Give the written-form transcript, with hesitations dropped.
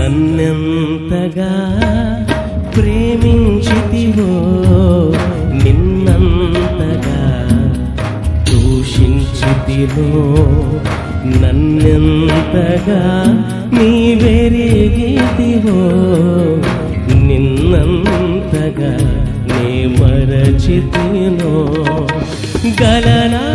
నన్నెంతగా ప్రేమించితివో నిన్నంతగా దూషించితివో నన్నెంతగా నీవెరిగితివో నిన్నంతగా నే మరచితినో గలనా